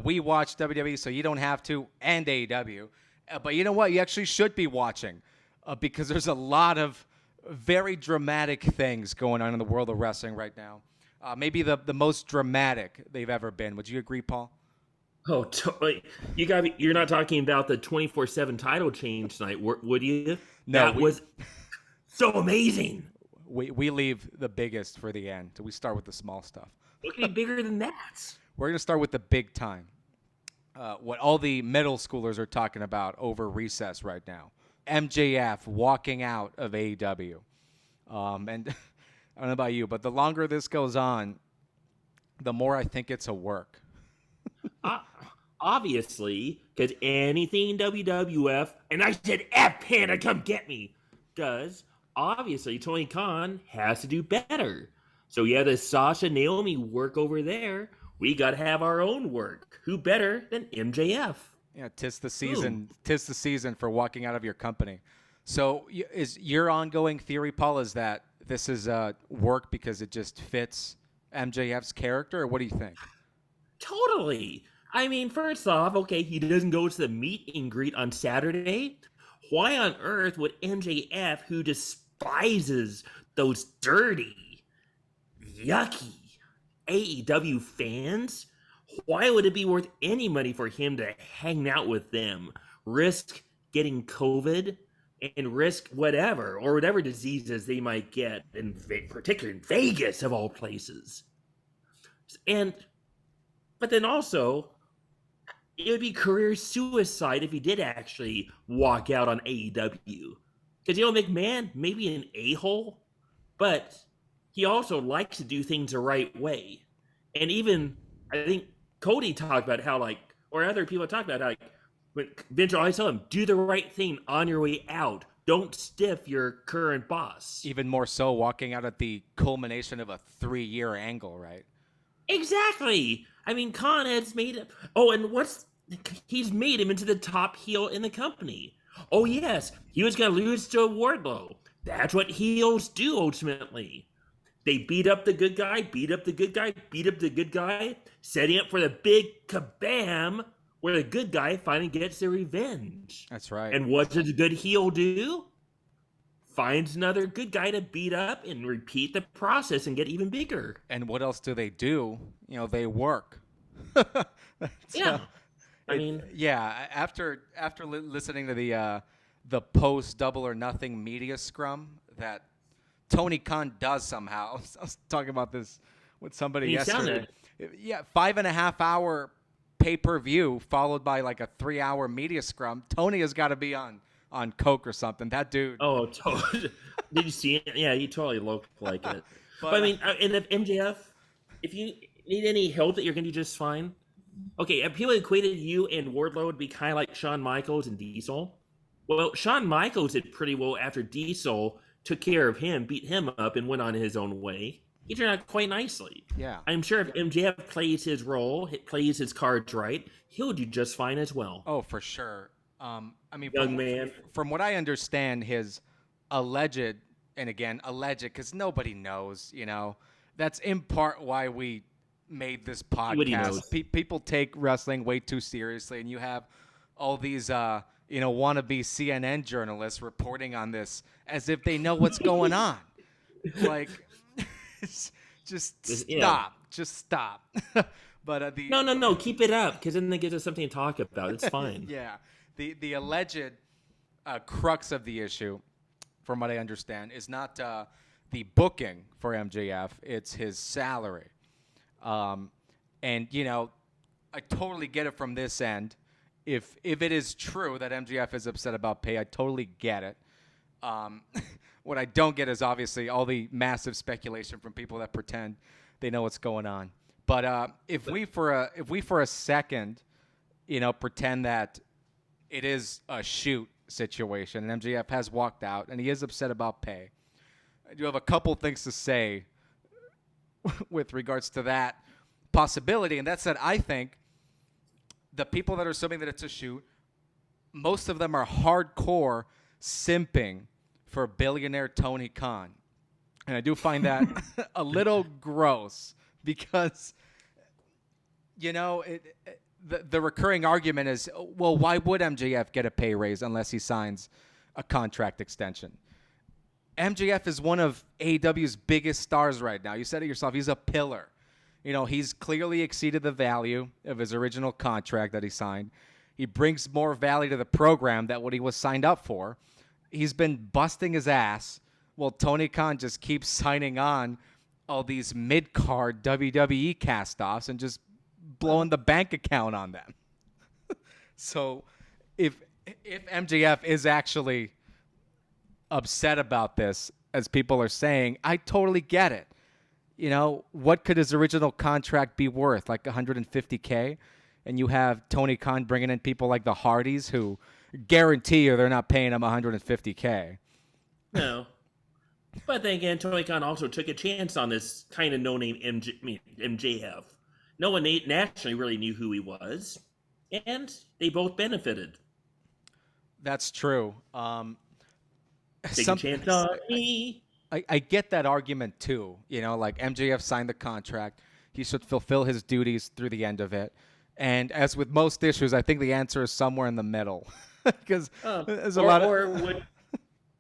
We watch WWE, so you don't have to, and AEW. But you know what? You actually should be watching because there's a lot of very dramatic things going on in the world of wrestling right now. Maybe the most dramatic they've ever been. Would you agree, Paul? Oh, totally. You're not talking about the 24/7 title change tonight, would you? No, That was so amazing. We leave the biggest for the end. So we start with the small stuff. What can be bigger than that? We're going to start with the big time. What all the middle schoolers are talking about over recess right now. MJF walking out of AEW. And I don't know about you, but the longer this goes on, the more I think it's a work. Obviously, because anything WWF, and I said F Panda, come get me, does, obviously Tony Khan has to do better. So yeah, the Sasha Naomi work over there. We got to have our own work. Who better than MJF? Yeah, 'tis the season. 'Tis the season for walking out of your company. So is your ongoing theory, Paul, is that this is work because it just fits MJF's character, or what do you think? Totally. I mean, first off, okay, he doesn't go to the meet and greet on Saturday. Why on earth would MJF, who despises those dirty, yucky AEW fans, why would it be worth any money for him to hang out with them, risk getting COVID, and risk whatever, or whatever diseases they might get, particularly in Vegas, of all places? But then also, it would be career suicide if he did actually walk out on AEW. Because, McMahon may be an a-hole, but he also likes to do things the right way. And even, I think, Cody talked about how, or other people talked about how, when Vince always tell him, do the right thing on your way out. Don't stiff your current boss. Even more so, walking out at the culmination of a 3-year angle, right? Exactly. I mean, Khan has made him. Oh, and he's made him into the top heel in the company. Oh, yes, he was going to lose to Wardlow. That's what heels do ultimately. They beat up the good guy, beat up the good guy, beat up the good guy, setting up for the big kabam where the good guy finally gets their revenge. That's right. And what does a good heel do? Finds another good guy to beat up and repeat the process and get even bigger. And what else do? They work. Yeah. After listening to the post Double or Nothing media scrum that Tony Khan does somehow. I was talking about this with somebody yesterday. Yeah, 5.5 hour pay-per-view followed by like a 3-hour media scrum. Tony has got to be on coke or something. That dude. Oh, totally. Did you see it? Yeah, he totally looked like it. But I mean, and if MJF, if you need any help that you're going to do just fine. Okay, if people equated you and Wardlow would be kind of like Shawn Michaels and Diesel. Well, Shawn Michaels did pretty well after Diesel took care of him, beat him up, and went on his own way. He turned out quite nicely. Yeah. I'm sure if MJF plays his role, plays his cards right, he'll do just fine as well. Oh, for sure. Young man. From what I understand, his alleged, and again, alleged, because nobody knows, that's in part why we made this podcast. People take wrestling way too seriously, and you have all these, wannabe CNN journalists reporting on this as if they know what's going on. Like, just stop. Just stop. But No, keep it up, because then it gives us something to talk about. It's fine. Yeah. The alleged crux of the issue, from what I understand, is not the booking for MJF. It's his salary. And, I totally get it from this end. If it is true that MJF is upset about pay, I totally get it. What I don't get is obviously all the massive speculation from people that pretend they know what's going on. But if we for a second, pretend that it is a shoot situation and MJF has walked out and he is upset about pay, I do have a couple things to say with regards to that possibility, and that's that I think the people that are assuming that it's a shoot, most of them are hardcore simping for billionaire Tony Khan. And I do find that a little gross because, the recurring argument is, well, why would MJF get a pay raise unless he signs a contract extension? MJF is one of AEW's biggest stars right now. You said it yourself. He's a pillar. He's clearly exceeded the value of his original contract that he signed. He brings more value to the program than what he was signed up for. He's been busting his ass while Tony Khan just keeps signing on all these mid-card WWE cast-offs and just blowing the bank account on them. So if MJF is actually upset about this, as people are saying, I totally get it. What could his original contract be worth? Like $150K? And you have Tony Khan bringing in people like the Hardys who guarantee you they're not paying him $150K. No. But then again, Tony Khan also took a chance on this kind of no-name MJF. No one nationally really knew who he was, and they both benefited. That's true. Take a chance on me. I get that argument too. Like MJF signed the contract. He should fulfill his duties through the end of it. And as with most issues, I think the answer is somewhere in the middle. Because there's a lot of...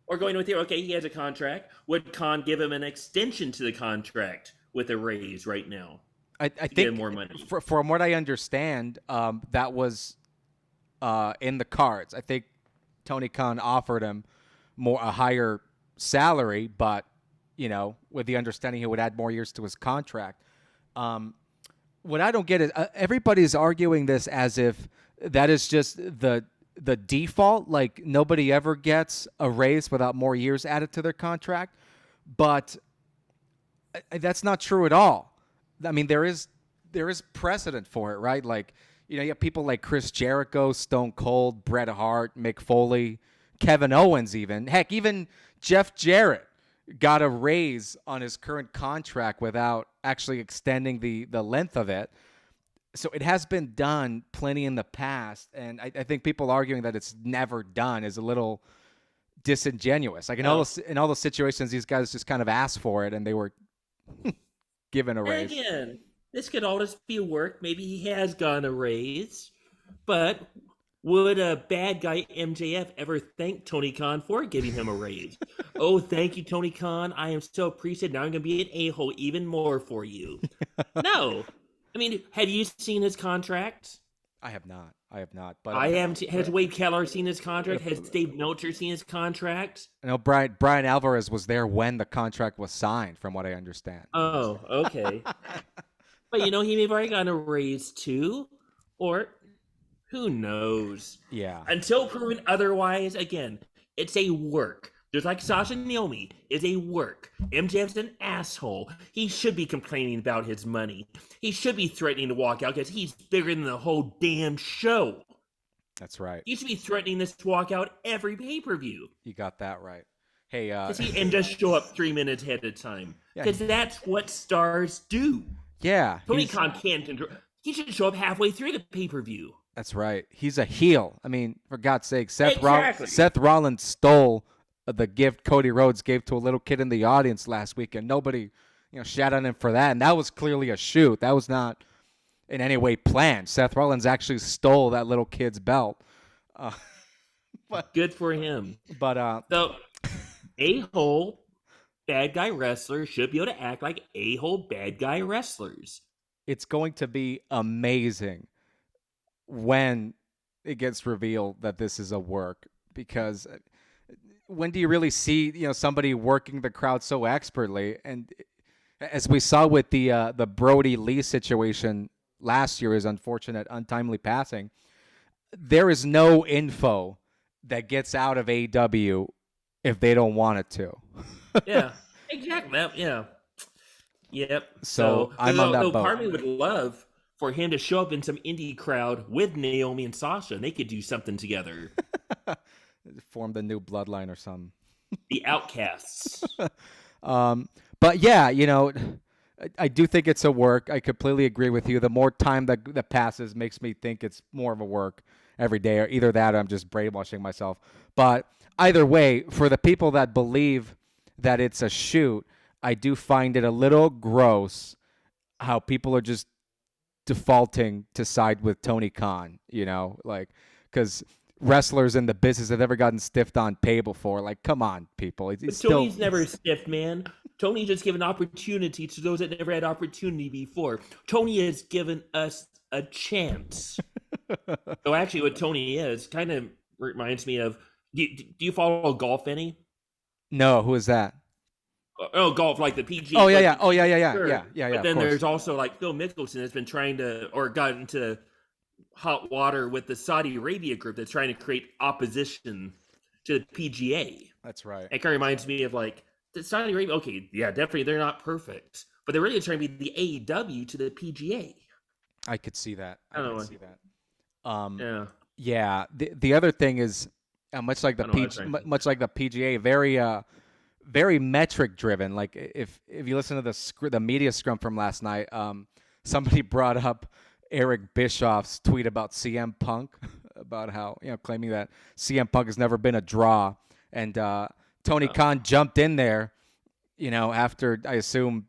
Or going with he has a contract. Would Khan give him an extension to the contract with a raise right now? I think give more money. From what I understand, that was in the cards. I think Tony Khan offered him a higher salary, but with the understanding he would add more years to his contract. What I don't get is everybody's arguing this as if that is just the default. Like nobody ever gets a raise without more years added to their contract, but that's not true at all. I mean, there is precedent for it, right? Like, you have people like Chris Jericho, Stone Cold, Bret Hart, Mick Foley, Kevin Owens even. Heck, even Jeff Jarrett got a raise on his current contract without actually extending the length of it. So it has been done plenty in the past, and I think people arguing that it's never done is a little disingenuous. Like in all the situations, these guys just kind of asked for it, and they were given a raise. And again, this could all just be work. Maybe he has gotten a raise, but would a bad guy MJF ever thank Tony Khan for giving him a raise? Oh, thank you, Tony Khan. I am so appreciative. Now I'm going to be an a-hole even more for you. No. I mean, have you seen his contract? I have not. But I haven't. Has Wade Keller seen his contract? Has Dave Meltzer seen his contract? I know Brian Alvarez was there when the contract was signed, from what I understand. Oh, okay. But he may have already gotten a raise too, or who knows? Yeah. Until proven otherwise, again, it's a work. Just like Sasha and Naomi is a work. MJF's an asshole. He should be complaining about his money. He should be threatening to walk out because he's bigger than the whole damn show. That's right. He should be threatening this to walk out every pay-per-view. You got that right. Hey, and just show up 3 minutes ahead of time. Because that's what stars do. Yeah. Tony Khan can't control. He should show up halfway through the pay-per-view. That's right. He's a heel. I mean, for God's sake, Seth Rollins stole the gift Cody Rhodes gave to a little kid in the audience last week, and nobody, shat on him for that. And that was clearly a shoot. That was not in any way planned. Seth Rollins actually stole that little kid's belt. But good for him. But so, a-hole bad guy wrestlers should be able to act like a-hole bad guy wrestlers. It's going to be amazing when it gets revealed that this is a work, because when do you really see somebody working the crowd so expertly? And as we saw with the Brody Lee situation last year, his unfortunate untimely passing, there is no info that gets out of AEW if they don't want it to. Yeah, exactly. Yeah. Yep. So I'm on that boat. Part of me would love for him to show up in some indie crowd with Naomi and Sasha, and they could do something together. Form the new bloodline or something. The Outcasts. But yeah, I do think it's a work. I completely agree with you. The more time that passes makes me think it's more of a work every day, or either that or I'm just brainwashing myself. But either way, for the people that believe that it's a shoot, I do find it a little gross how people are just defaulting to side with Tony Khan, like, because wrestlers in the business have never gotten stiffed on pay before. Like, come on, people. He's Tony's never stiffed, man. Tony just given opportunity to those that never had opportunity before. Tony has given us a chance. So actually, what Tony is kind of reminds me of. Do you follow golf any? No, who is that? Oh, golf, like the PGA. Oh yeah. Sure. Yeah. But then there's also like Phil Mickelson has been trying to, or got into hot water with the Saudi Arabia group that's trying to create opposition to the PGA. That's right. It kind of reminds me of like the Saudi Arabia. Okay, yeah, definitely they're not perfect, but they're really trying to be the AEW to the PGA. I could see that. Yeah. The other thing is much like the PGA, very metric driven. Like if you listen to the media scrum from last night, somebody brought up Eric Bischoff's tweet about CM Punk, about how, claiming that CM Punk has never been a draw, and Tony Khan jumped in there, after, I assume,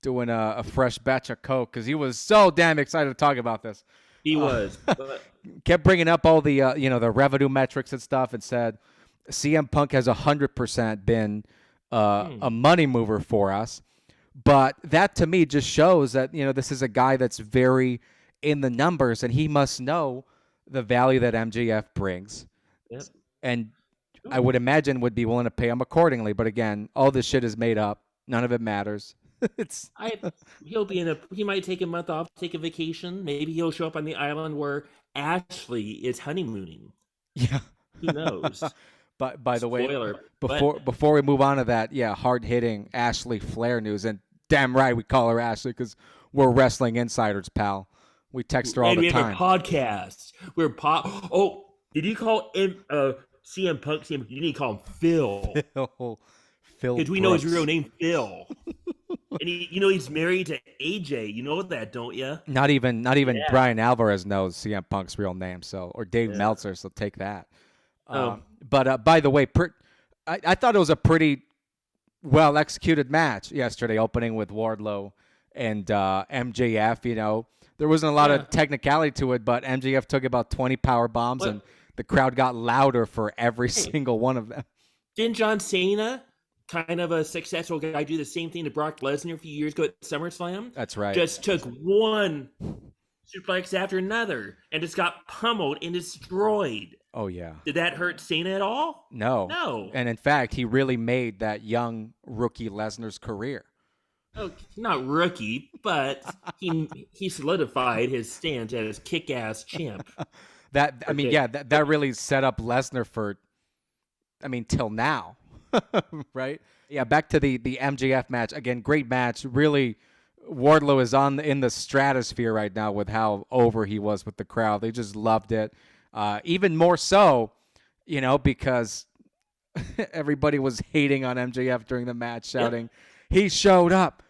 doing a fresh batch of Coke, because he was so damn excited to talk about this. He was. But kept bringing up all the the revenue metrics and stuff, and said CM Punk has 100% been a money mover for us. But that to me just shows that this is a guy that's very in the numbers, and he must know the value that MJF brings. Yep. And I would imagine would be willing to pay him accordingly. But again, all this shit is made up. None of it matters. He might take a month off, take a vacation. Maybe he'll show up on the island where Ashley is honeymooning. Yeah. Who knows? But by the way, Spoiler, before we move on to that, hard hitting Ashley Flair news, and damn right we call her Ashley because we're wrestling insiders, pal. We text her all the time. And we have a podcast. Oh, did you call him CM Punk? You need to call him Phil. Phil. Because we know his real name, Phil. And he's married to AJ. You know that, don't you? Not even Brian Alvarez knows CM Punk's real name, or Dave Meltzer, so take that. But by the way, I thought it was a pretty well executed match yesterday, opening with Wardlow and MJF. There wasn't a lot of technicality to it, but MJF took about 20 power bombs, and the crowd got louder for every single one of them. Didn't John Cena, kind of a successful guy, do the same thing to Brock Lesnar a few years ago at SummerSlam? That's right. Just took one suplex after another and just got pummeled and destroyed. Oh, yeah. Did that hurt Cena at all? No. And in fact, he really made that young rookie Lesnar's career. Oh, not rookie, but he solidified his stance as kick-ass champ. That really set up Lesnar for, till now. Right? Yeah, back to the MJF match. Again, great match. Really, Wardlow is in the stratosphere right now with how over he was with the crowd. They just loved it. Even more so, because everybody was hating on MJF during the match, shouting, he showed up,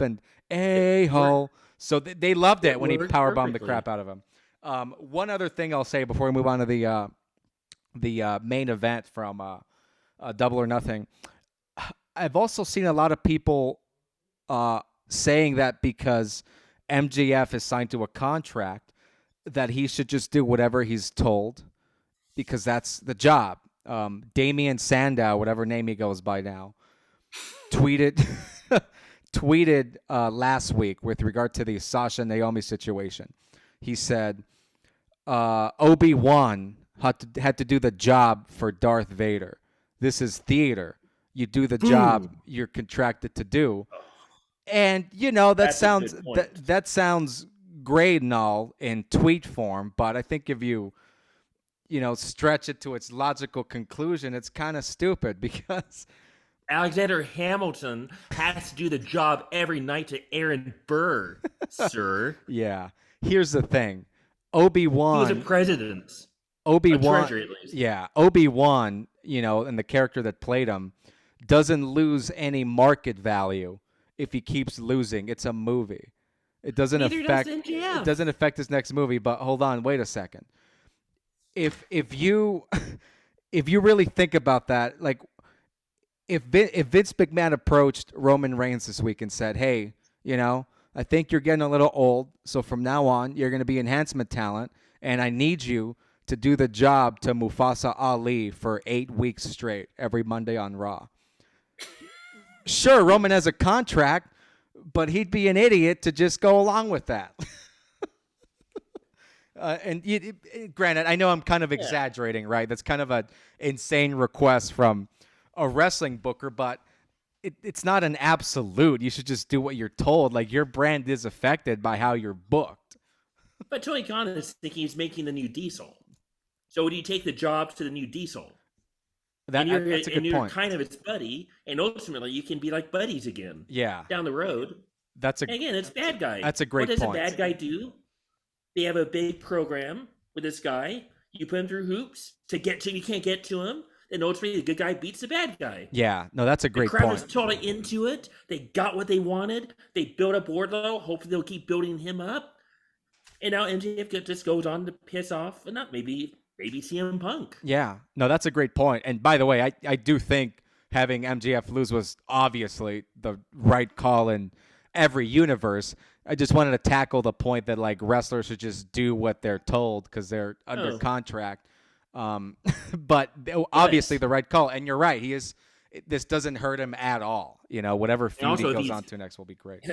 and a-hole. So they loved it when he powerbombed the crap out of him. One other thing I'll say before we move on to the main event from Double or Nothing. I've also seen a lot of people saying that because MJF is signed to a contract, that he should just do whatever he's told because that's the job. Damian Sandow, whatever name he goes by now, tweeted last week with regard to the Sasha Naomi situation. He said, Obi-Wan had to do the job for Darth Vader. This is theater. You do the job you're contracted to do. And, that sounds great and all in tweet form, but I think if you stretch it to its logical conclusion, it's kind of stupid because Alexander Hamilton has to do the job every night to Aaron Burr, sir. Yeah. Here's the thing. Obi-Wan. He was a president. Obi-Wan. A treasury, at least. Yeah. Obi-Wan, and the character that played him, doesn't lose any market value if he keeps losing. It's a movie. It doesn't affect his next movie, but hold on, wait a second. If you really think about that, like if Vince McMahon approached Roman Reigns this week and said, "Hey, I I think you're getting a little old. So from now on, you're going to be enhancement talent. And I need you to do the job to Mufasa Ali for 8 weeks straight every Monday on Raw. Sure, Roman has a contract, but he'd be an idiot to just go along with that. Granted, I know I'm kind of exaggerating, right? That's kind of an insane request from a wrestling booker, but it's not an absolute. You should just do what you're told. Like, your brand is affected by how you're booked. But Tony Khan is thinking he's making the new Diesel. So would you take the job to the new Diesel? That's a good point. And you're kind of its buddy, and ultimately you can be like buddies again. Yeah. Down the road. Again, it's bad guy. That's a great point. What does a bad guy do? They have a big program with this guy. You put him through hoops to get to. You can't get to him. Then ultimately the good guy beats the bad guy. Yeah. No, that's a great point. The crowd was totally into it. They got what they wanted. They built up Wardlow. Hopefully they'll keep building him up. And now MJF just goes on to piss off, and not maybe CM Punk. Yeah. No, that's a great point. And by the way, I do think having MJF lose was obviously the right call in every universe. I just wanted to tackle the point that, like, wrestlers should just do what they're told because they're under contract. But obviously the right call. And you're right. This doesn't hurt him at all. You know, whatever feud he goes on to next will be great.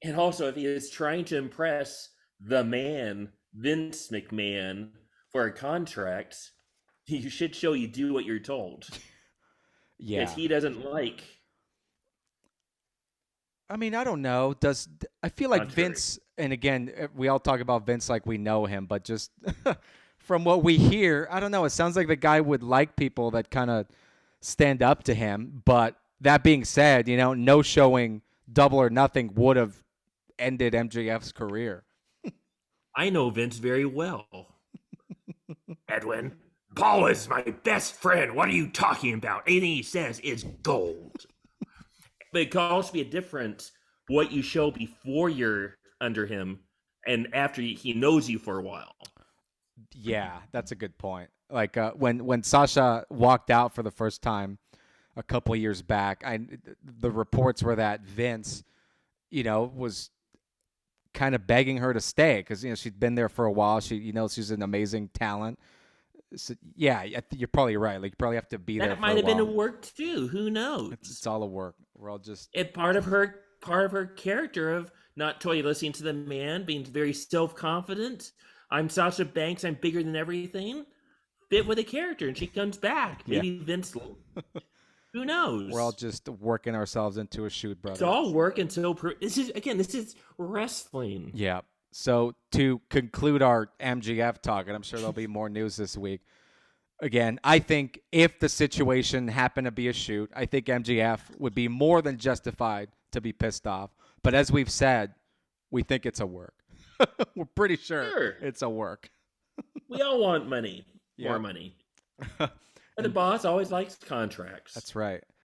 And also, if he is trying to impress the man, Vince McMahon, for a contract, you should show you do what you're told. Yeah. Because he doesn't like. I mean, I don't know. I feel like Vince, and again, we all talk about Vince like we know him, but just from what we hear, I don't know. It sounds like the guy would like people that kind of stand up to him. But that being said, you know, no showing Double or Nothing would have ended MJF's career. I know Vince very well. Edwin, Paul is my best friend. What are you talking about? Anything he says is gold. But it can also be a difference what you show before you're under him and after he knows you for a while. Yeah, that's a good point. Like when Sasha walked out for the first time a couple of years back, the reports were that Vince, you know, was kind of begging her to stay because, you know, she'd been there for a while. She's an amazing talent. So, yeah, you're probably right. Like, you probably have to be there. That might have been a work too. Who knows? It's all a work. We're all just part of her character of not totally listening to the man, being very self-confident. I'm Sasha Banks. I'm bigger than everything. Fit with a character, and she comes back. Maybe Vince. Who knows? We're all just working ourselves into a shoot, brother. It's all work until this is wrestling. Yeah. So to conclude our MJF talk, and I'm sure there'll be more news this week. Again, I think if the situation happened to be a shoot, I think MJF would be more than justified to be pissed off. But as we've said, we think it's a work. We're pretty sure it's a work. We all want money. More money. But the boss always likes contracts. That's right.